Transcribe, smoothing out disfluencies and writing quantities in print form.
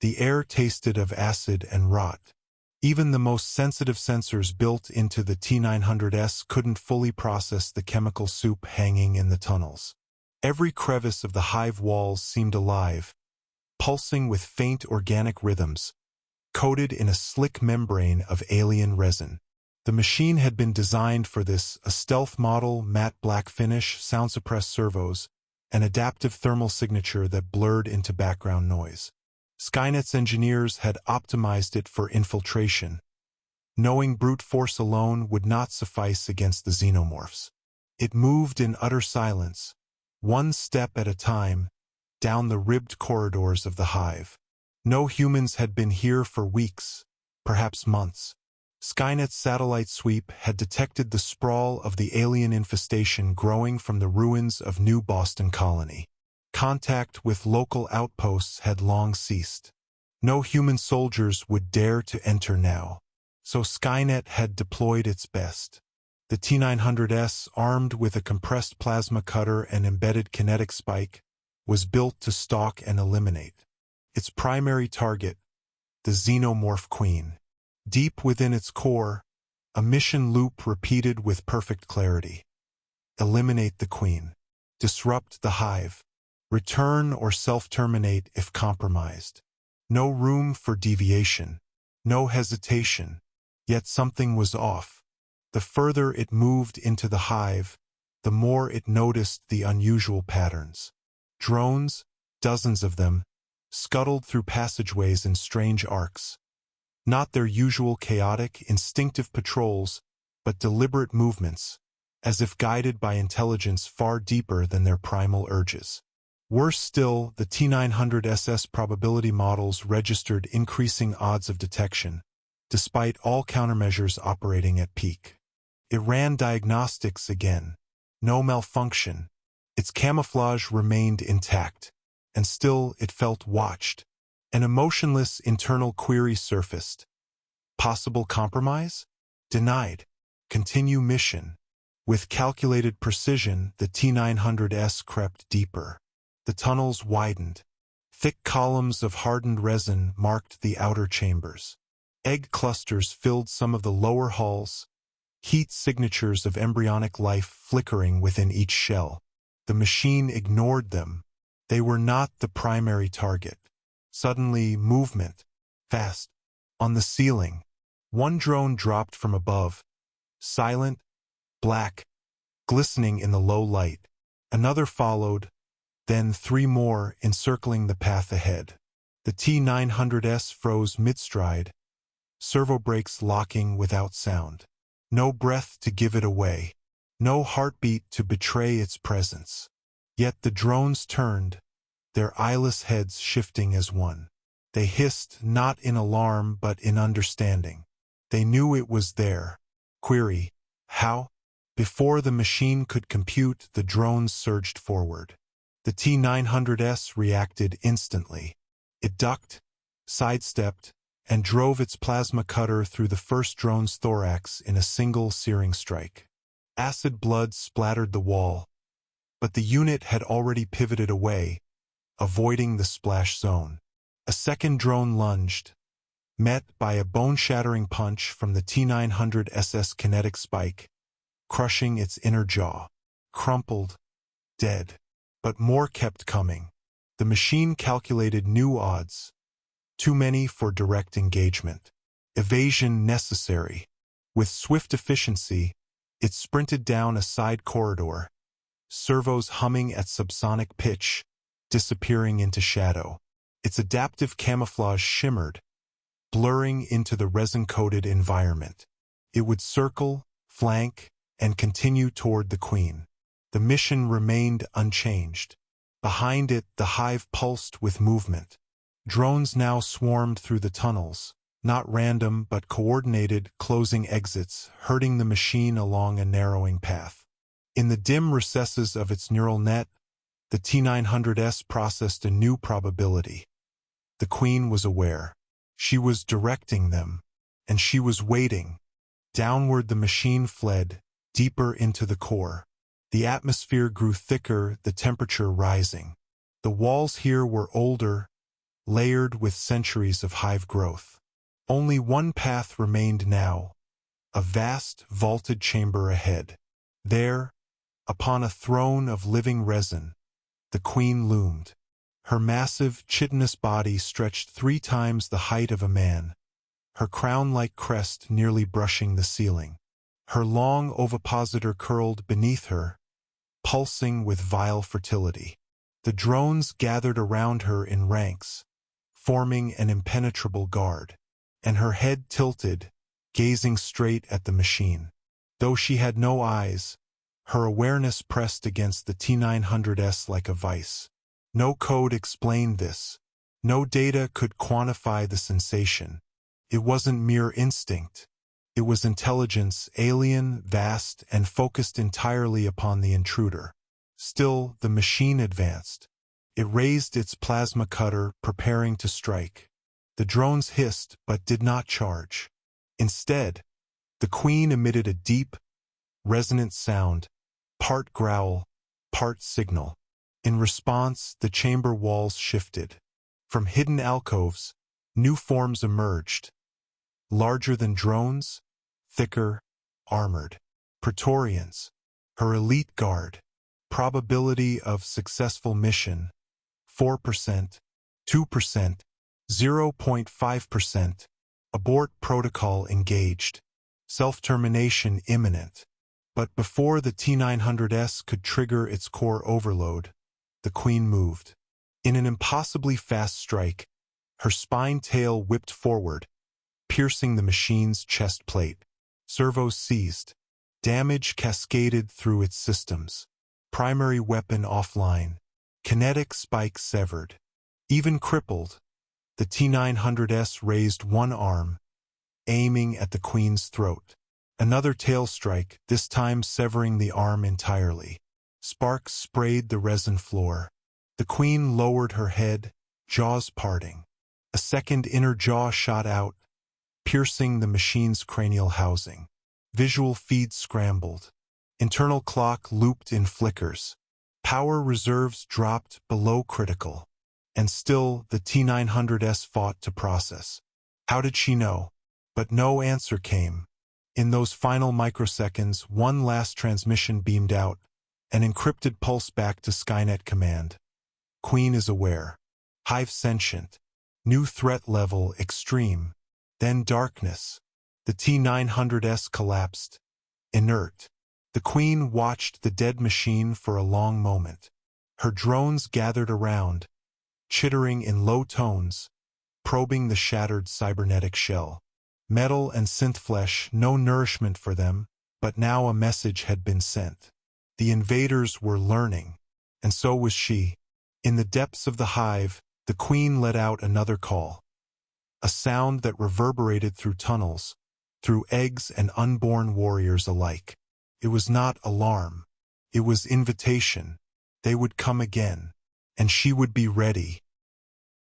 The air tasted of acid and rot. Even the most sensitive sensors built into the T-900S couldn't fully process the chemical soup hanging in the tunnels. Every crevice of the hive walls seemed alive, pulsing with faint organic rhythms, coated in a slick membrane of alien resin. The machine had been designed for this, a stealth model, matte black finish, sound-suppressed servos, an adaptive thermal signature that blurred into background noise. Skynet's engineers had optimized it for infiltration, knowing brute force alone would not suffice against the xenomorphs. It moved in utter silence, one step at a time, down the ribbed corridors of the hive. No humans had been here for weeks, perhaps months. Skynet's satellite sweep had detected the sprawl of the alien infestation growing from the ruins of New Boston Colony. Contact with local outposts had long ceased. No human soldiers would dare to enter now, so Skynet had deployed its best. The T-900S, armed with a compressed plasma cutter and embedded kinetic spike, was built to stalk and eliminate. Its primary target, the Xenomorph Queen. Deep within its core, a mission loop repeated with perfect clarity. Eliminate the Queen. Disrupt the hive. Return or self-terminate if compromised. No room for deviation. No hesitation. Yet something was off. The further it moved into the hive, the more it noticed the unusual patterns. Drones, dozens of them, scuttled through passageways in strange arcs. Not their usual chaotic, instinctive patrols, but deliberate movements, as if guided by intelligence far deeper than their primal urges. Worse still, the T-900SS probability models registered increasing odds of detection, despite all countermeasures operating at peak. It ran diagnostics again. No malfunction. Its camouflage remained intact, and still it felt watched. An emotionless internal query surfaced. Possible compromise? Denied. Continue mission. With calculated precision, the T-900S crept deeper. The tunnels widened. Thick columns of hardened resin marked the outer chambers. Egg clusters filled some of the lower halls, heat signatures of embryonic life flickering within each shell. The machine ignored them. They were not the primary target. Suddenly, movement. Fast. On the ceiling. One drone dropped from above. Silent, black, glistening in the low light. Another followed, then 3 more encircling the path ahead. The T-900S froze mid-stride, servo brakes locking without sound. No breath to give it away. No heartbeat to betray its presence. Yet the drones turned, their eyeless heads shifting as one. They hissed not in alarm but in understanding. They knew it was there. Query, how? Before the machine could compute, the drones surged forward. The T-900S reacted instantly. It ducked, sidestepped, and drove its plasma cutter through the first drone's thorax in a single searing strike. Acid blood splattered the wall, but the unit had already pivoted away, avoiding the splash zone. A second drone lunged, met by a bone-shattering punch from the T-900SS kinetic spike, crushing its inner jaw. Crumpled, dead. But more kept coming. The machine calculated new odds. Too many for direct engagement. Evasion necessary. With swift efficiency, it sprinted down a side corridor, servos humming at subsonic pitch, disappearing into shadow. Its adaptive camouflage shimmered, blurring into the resin-coated environment. It would circle, flank, and continue toward the Queen. The mission remained unchanged. Behind it, the hive pulsed with movement. Drones now swarmed through the tunnels, not random but coordinated, closing exits, herding the machine along a narrowing path. In the dim recesses of its neural net, the T-900S processed a new probability. The Queen was aware. She was directing them, and she was waiting. Downward the machine fled, deeper into the core. The atmosphere grew thicker, the temperature rising. The walls here were older, layered with centuries of hive growth. Only one path remained now, a vast, vaulted chamber ahead. There, upon a throne of living resin, the queen loomed. Her massive, chitinous body stretched 3 times the height of a man, her crown-like crest nearly brushing the ceiling. Her long ovipositor curled beneath her, pulsing with vile fertility. The drones gathered around her in ranks, forming an impenetrable guard, and her head tilted, gazing straight at the machine. Though she had no eyes, her awareness pressed against the T-900S like a vice. No code explained this. No data could quantify the sensation. It wasn't mere instinct. It was intelligence, alien, vast, and focused entirely upon the intruder. Still, the machine advanced. It raised its plasma cutter, preparing to strike. The drones hissed, but did not charge. Instead, the queen emitted a deep, resonant sound, part growl, part signal. In response, the chamber walls shifted. From hidden alcoves, new forms emerged. Larger than drones, thicker, armored. Praetorians, her elite guard. Probability of successful mission, 4%, 2%, 0.5%. Abort protocol engaged. Self-termination imminent. But before the T-900S could trigger its core overload, the queen moved. In an impossibly fast strike, her spine tail whipped forward, piercing the machine's chest plate. Servos seized. Damage cascaded through its systems. Primary weapon offline. Kinetic spike severed. Even crippled, the T-900S raised one arm, aiming at the queen's throat. Another tail strike, this time severing the arm entirely. Sparks sprayed the resin floor. The queen lowered her head, jaws parting. A second inner jaw shot out, piercing the machine's cranial housing. Visual feed scrambled. Internal clock looped in flickers. Power reserves dropped below critical. And still, the T-900S fought to process. How did she know? But no answer came. In those final microseconds, one last transmission beamed out, an encrypted pulse back to Skynet command. Queen is aware. Hive sentient. New threat level extreme. Then darkness. The T-900S collapsed. Inert. The queen watched the dead machine for a long moment. Her drones gathered around, chittering in low tones, probing the shattered cybernetic shell. Metal and synth flesh, no nourishment for them, but now a message had been sent. The invaders were learning, and so was she. In the depths of the hive, the queen let out another call. A sound that reverberated through tunnels, through eggs and unborn warriors alike. It was not alarm. It was invitation. They would come again, and she would be ready.